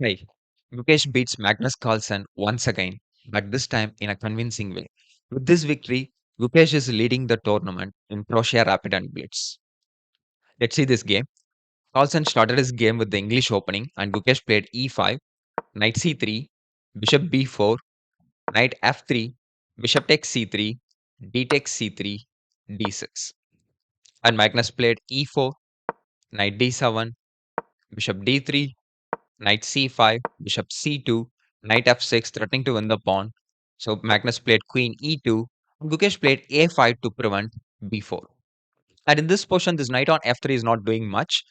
Hey, Gukesh beats Magnus Carlsen once again, but this time in a convincing way. With this victory, Gukesh is leading the tournament in Croatia Rapid and Blitz. Let's see this game. Carlsen started his game with the English opening, and Gukesh played e5, knight c3, bishop b4, knight f3, bishop takes c3, d takes c3, d6. And Magnus played e4, knight d7, bishop d3, knight c5, bishop c2, knight f6, threatening to win the pawn. So Magnus played queen e2. Gukesh played a5 to prevent b4. And in this position, this knight on f3 is not doing much.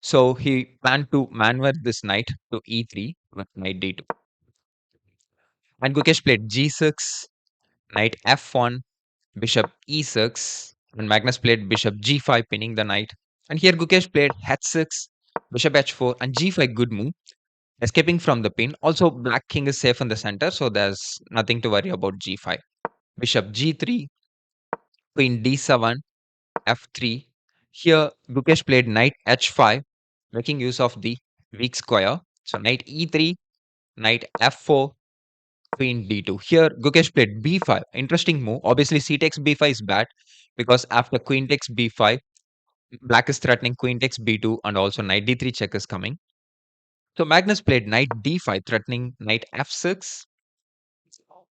So he planned to maneuver this knight to e3 with knight d2. And Gukesh played g6, knight f1, bishop e6, and Magnus played bishop g5, pinning the knight. And here Gukesh played h6, bishop h4, and g5, good move, escaping from the pin. Also, black king is safe in the center, so there's nothing to worry about g5. Bishop g3, queen d7, f3. Here, Gukesh played knight h5, making use of the weak square. So, knight e3, knight f4, queen d2. Here, Gukesh played b5. Interesting move. Obviously, c takes b5 is bad because after queen takes b5, black is threatening queen takes b2, and also knight d3 check is coming. So, Magnus played knight d5, threatening knight f6.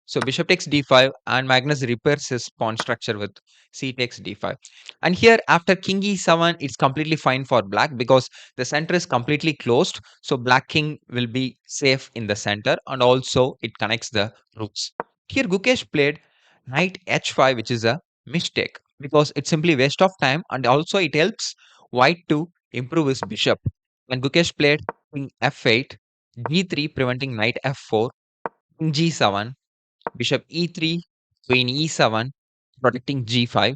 So bishop takes d5, and Magnus repairs his pawn structure with c takes d5. And here after king e7, it's completely fine for black because the center is completely closed. So black king will be safe in the center, and also it connects the rooks. Here Gukesh played knight h5, which is a mistake because it's simply waste of time, and also it helps white to improve his bishop. And Gukesh played king f8, g3, preventing knight f4, king g7, bishop e3, queen e7, protecting g5.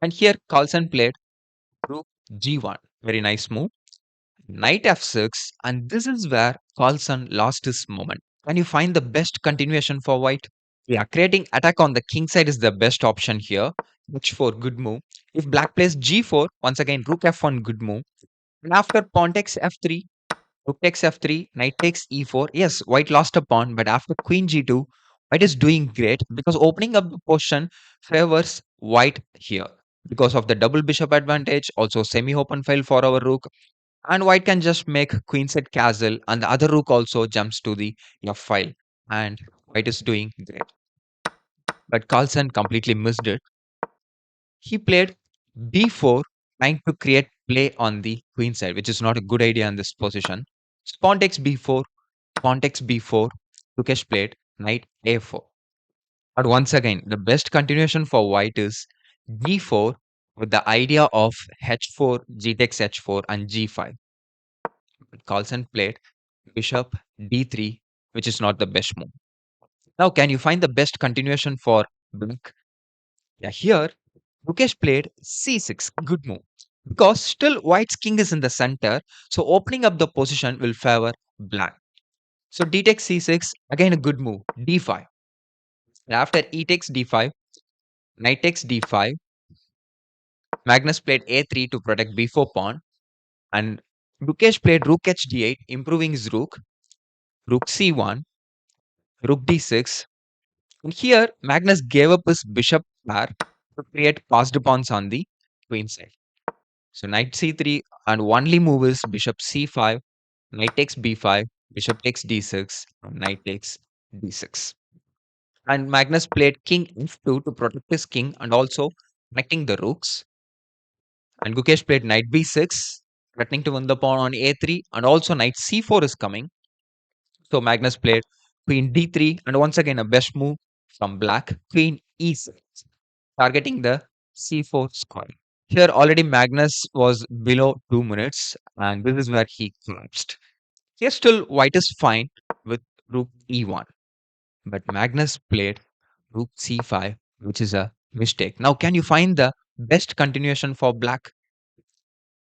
And here Carlsen played rook g1. Very nice move. Knight f6, and this is where Carlsen lost his moment. Can you find the best continuation for white? Yeah, creating attack on the king side is the best option here. h4, good move. If black plays g4, once again rook f1, good move. And after pawn takes f3, rook takes f3, knight takes e4. Yes, white lost a pawn, but after queen g2, white is doing great because opening up the position favors white here because of the double bishop advantage, also semi-open file for our rook, and white can just make queenset castle, and the other rook also jumps to the f file, and white is doing great. But Carlsen completely missed it. He played b4, trying to create play on the queen side, which is not a good idea in this position. So pawn takes b4, pawn takes b4, Gukesh played knight a4. But once again, the best continuation for white is g4 with the idea of h4, g takes h4, and g5. But Carlsen played bishop d3, which is not the best move. Now, can you find the best continuation for black? Yeah, here Gukesh played c6, good move. Because still white's king is in the center, so opening up the position will favor black. So d takes c6, again a good move, d5. After e takes d5, knight takes d5, Magnus played a3 to protect b4 pawn, and Gukesh played rook h d8, improving his rook, rook c1, rook d6. And here, Magnus gave up his bishop pair to create passed pawns on the queen side. So knight c3, and only move is bishop c5, knight takes b5, bishop takes d6, and knight takes d6. And Magnus played king f2 to protect his king and also connecting the rooks. And Gukesh played knight b6, threatening to win the pawn on a3, and also knight c4 is coming. So Magnus played queen d3, and once again a best move from black, queen e6, targeting the c4 square. Here already Magnus was below 2 minutes, and this is where he collapsed. Here still white is fine with rook e1, but Magnus played rook c5, which is a mistake. Now, can you find the best continuation for black?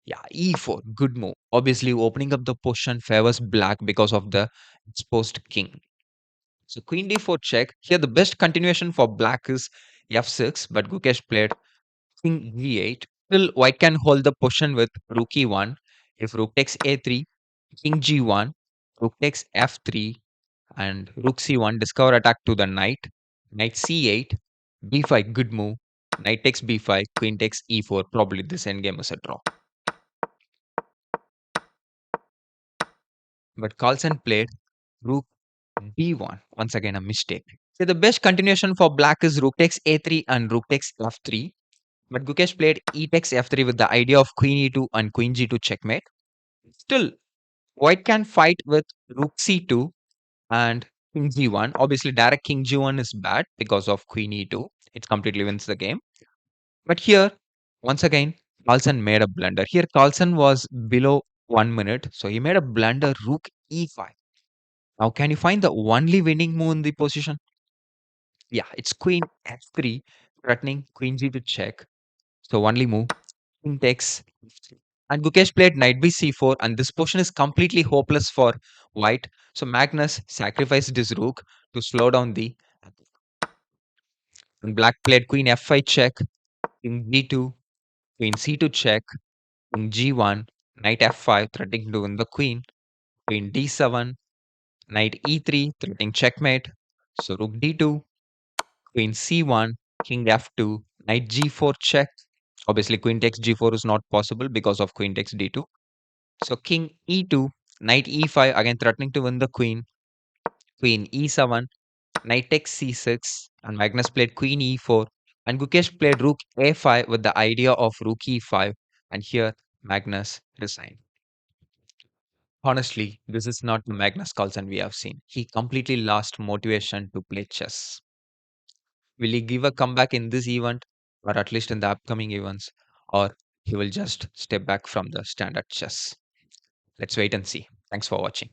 Yeah, e4, good move. Obviously, opening up the position favors black because of the exposed king. So, queen d4 check. Here, the best continuation for black is f6, but Gukesh played king g8. Still, white can hold the position with rook e1. If rook takes a3, king g1, Rook takes f3 and rook c1, discover attack to the knight. Knight c8, b5, good move. Knight takes b5, queen takes e4. Probably this endgame is a draw. But Carlsen played rook d1. Once again, a mistake. So the best continuation for black is rook takes a3 and rook takes f3. But Gukesh played e takes f3 with the idea of queen e2 and queen g2 checkmate. Still, white can fight with rook c2 and king g1. Obviously, direct king g1 is bad because of queen e2. It completely wins the game. But here, once again, Carlsen made a blunder. Here, Carlsen was below 1 minute, so he made a blunder rook e5. Now, can you find the only winning move in the position? Yeah, it's queen f3, threatening queen g to check. So only move, king takes. And Gukesh played knight b c4, and this position is completely hopeless for white. So Magnus sacrificed his rook to slow down the. And black played queen f5 check, king g2, queen c2 check, king g1, knight f5, threatening to win the queen, queen d7, knight e3, threatening checkmate. So rook d2, queen c1, king f2, knight g4 check. Obviously, queen takes g4 is not possible because of queen takes d2. So king e2, knight e5, again threatening to win the queen, queen e7, knight takes c6, and Magnus played queen e4, and Gukesh played rook a5 with the idea of rook e5, and here Magnus resigned. Honestly, this is not the Magnus Carlsen we have seen. He completely lost motivation to play chess. Will he give a comeback in this event, or at least in the upcoming events, or he will just step back from the standard chess? Let's wait and see. Thanks for watching.